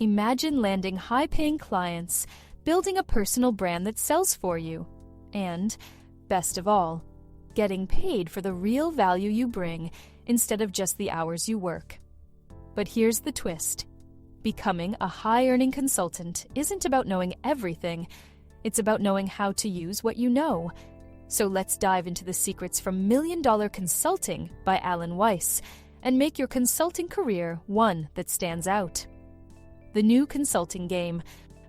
Imagine landing high-paying clients, building a personal brand that sells for you, and, best of all, getting paid for the real value you bring instead of just the hours you work. But here's the twist. Becoming a high-earning consultant isn't about knowing everything. It's about knowing how to use what you know. So let's dive into the secrets from Million Dollar Consulting by Alan Weiss and make your consulting career one that stands out. The new consulting game,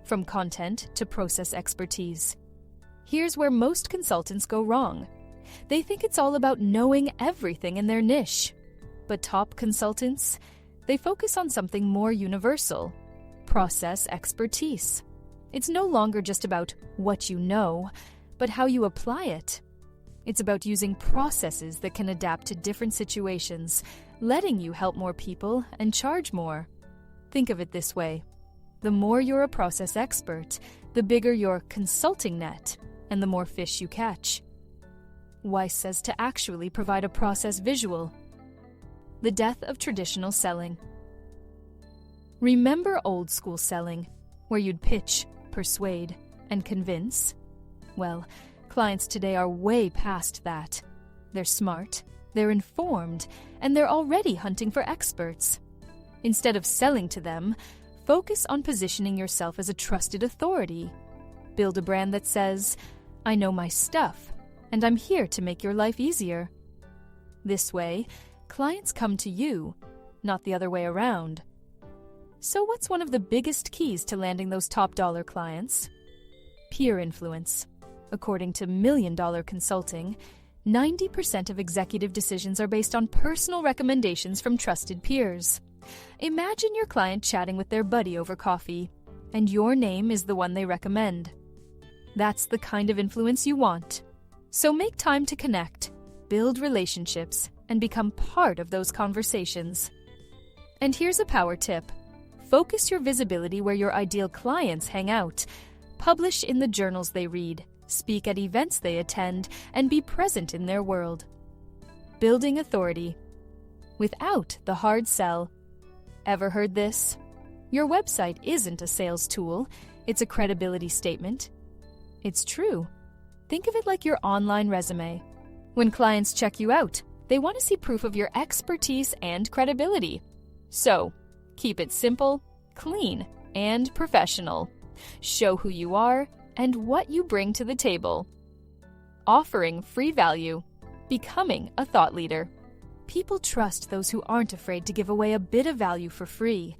from content to process expertise. Here's where most consultants go wrong. They think it's all about knowing everything in their niche. But top consultants, they focus on something more universal: process expertise. It's no longer just about what you know, but how you apply it. It's about using processes that can adapt to different situations, letting you help more people and charge more. Think of it this way. The more you're a process expert, the bigger your consulting net, and the more fish you catch. Weiss says to actually provide a process visual. The death of traditional selling. Remember old school selling, where you'd pitch, persuade, and convince? Well, clients today are way past that. They're smart, they're informed, and they're already hunting for experts. Instead of selling to them, focus on positioning yourself as a trusted authority. Build a brand that says, "I know my stuff, and I'm here to make your life easier." This way, clients come to you, not the other way around. So what's one of the biggest keys to landing those top-dollar clients? Peer influence. According to Million Dollar Consulting, 90% of executive decisions are based on personal recommendations from trusted peers. Imagine your client chatting with their buddy over coffee, and your name is the one they recommend. That's the kind of influence you want. So make time to connect, build relationships, and become part of those conversations. And here's a power tip. Focus your visibility where your ideal clients hang out. Publish in the journals they read, speak at events they attend, and be present in their world. Building authority. Without the hard sell. Ever heard this? Your website isn't a sales tool, it's a credibility statement. It's true. Think of it like your online resume. When clients check you out, they want to see proof of your expertise and credibility. So, keep it simple, clean, and professional. Show who you are and what you bring to the table. Offering free value. Becoming a thought leader. People trust those who aren't afraid to give away a bit of value for free.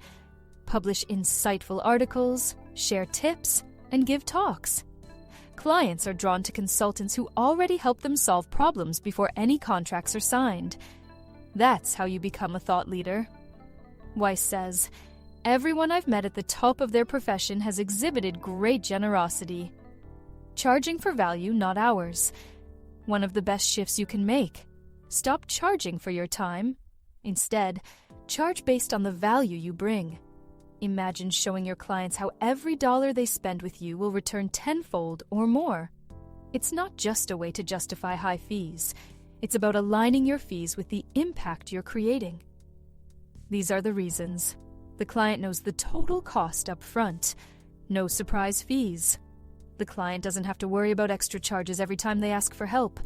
Publish insightful articles, share tips, and give talks. Clients are drawn to consultants who already help them solve problems before any contracts are signed. That's how you become a thought leader. Weiss says, "Everyone I've met at the top of their profession has exhibited great generosity." Charging for value, not hours. One of the best shifts you can make. Stop charging for your time. Instead, charge based on the value you bring. Imagine showing your clients how every dollar they spend with you will return tenfold or more. It's not just a way to justify high fees. It's about aligning your fees with the impact you're creating. These are the reasons. The client knows the total cost up front. No surprise fees. The client doesn't have to worry about extra charges every time they ask for help.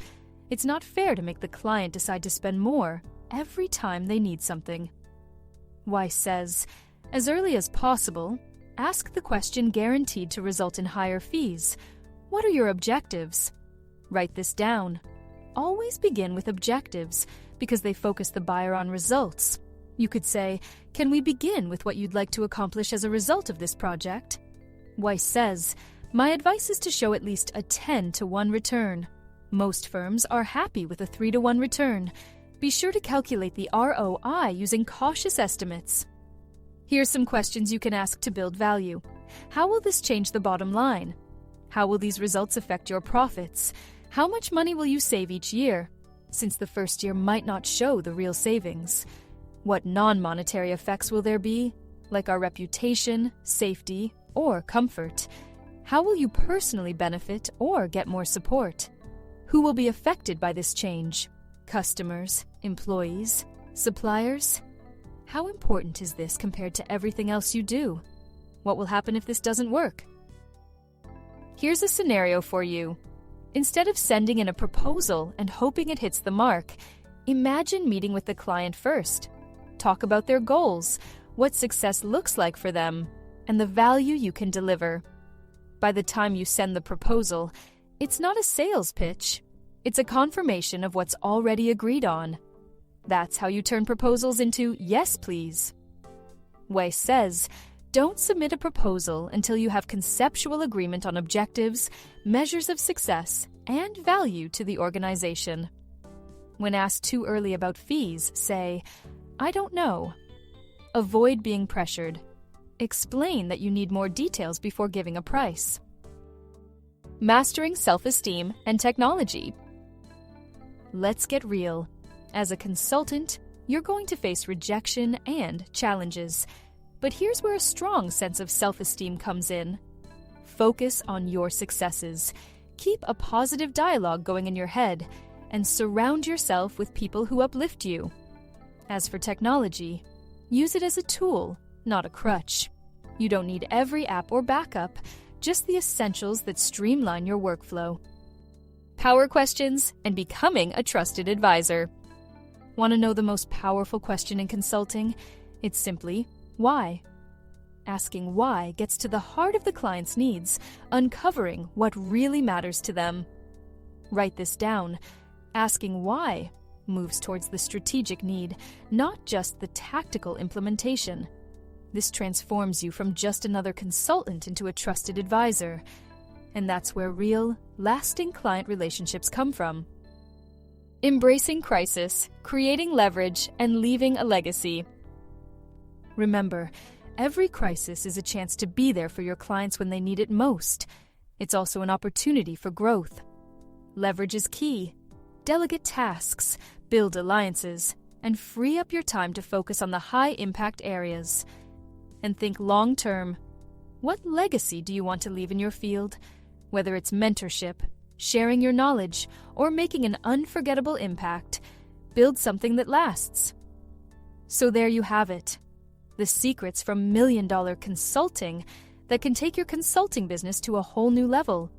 It's not fair to make the client decide to spend more every time they need something. Weiss says, as early as possible, ask the question guaranteed to result in higher fees. What are your objectives? Write this down. Always begin with objectives because they focus the buyer on results. You could say, "Can we begin with what you'd like to accomplish as a result of this project?" Weiss says, "My advice is to show at least a 10-to-1 return. Most firms are happy with a 3-to-1 return. Be sure to calculate the ROI using cautious estimates." Here's some questions you can ask to build value. How will this change the bottom line? How will these results affect your profits? How much money will you save each year, since the first year might not show the real savings? What non-monetary effects will there be, like our reputation, safety, or comfort? How will you personally benefit or get more support? Who will be affected by this change? Customers, employees, suppliers? How important is this compared to everything else you do? What will happen if this doesn't work? Here's a scenario for you. Instead of sending in a proposal and hoping it hits the mark, imagine meeting with the client first. Talk about their goals, what success looks like for them, and the value you can deliver. By the time you send the proposal, it's not a sales pitch. It's a confirmation of what's already agreed on. That's how you turn proposals into yes, please. Weiss says, don't submit a proposal until you have conceptual agreement on objectives, measures of success, and value to the organization. When asked too early about fees, say, I don't know. Avoid being pressured. Explain that you need more details before giving a price. Mastering self-esteem and technology. Let's get real. As a consultant, you're going to face rejection and challenges. But here's where a strong sense of self-esteem comes in. Focus on your successes. Keep a positive dialogue going in your head, and surround yourself with people who uplift you. As for technology, use it as a tool, not a crutch. You don't need every app or backup, just the essentials that streamline your workflow. Power questions and becoming a trusted advisor. Want to know the most powerful question in consulting? It's simply, why? Asking why gets to the heart of the client's needs, uncovering what really matters to them. Write this down. Asking why moves towards the strategic need, not just the tactical implementation. This transforms you from just another consultant into a trusted advisor. And that's where real, lasting client relationships come from. Embracing crisis, creating leverage, and leaving a legacy. Remember, every crisis is a chance to be there for your clients when they need it most. It's also an opportunity for growth. Leverage is key. Delegate tasks, build alliances, and free up your time to focus on the high-impact areas. And think long-term. What legacy do you want to leave in your field? Whether it's mentorship, sharing your knowledge, or making an unforgettable impact, build something that lasts. So there you have it. The secrets from $1 Million Consulting that can take your consulting business to a whole new level.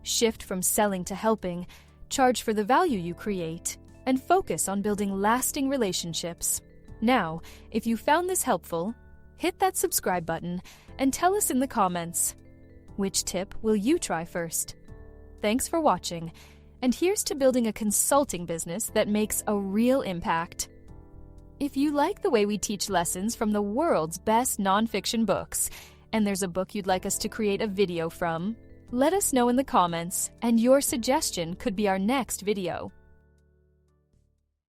Shift from selling to helping, charge for the value you create, and focus on building lasting relationships. Now, if you found this helpful, hit that subscribe button and tell us in the comments, which tip will you try first? Thanks for watching, and here's to building a consulting business that makes a real impact. If you like the way we teach lessons from the world's best nonfiction books, and there's a book you'd like us to create a video from, let us know in the comments, and your suggestion could be our next video.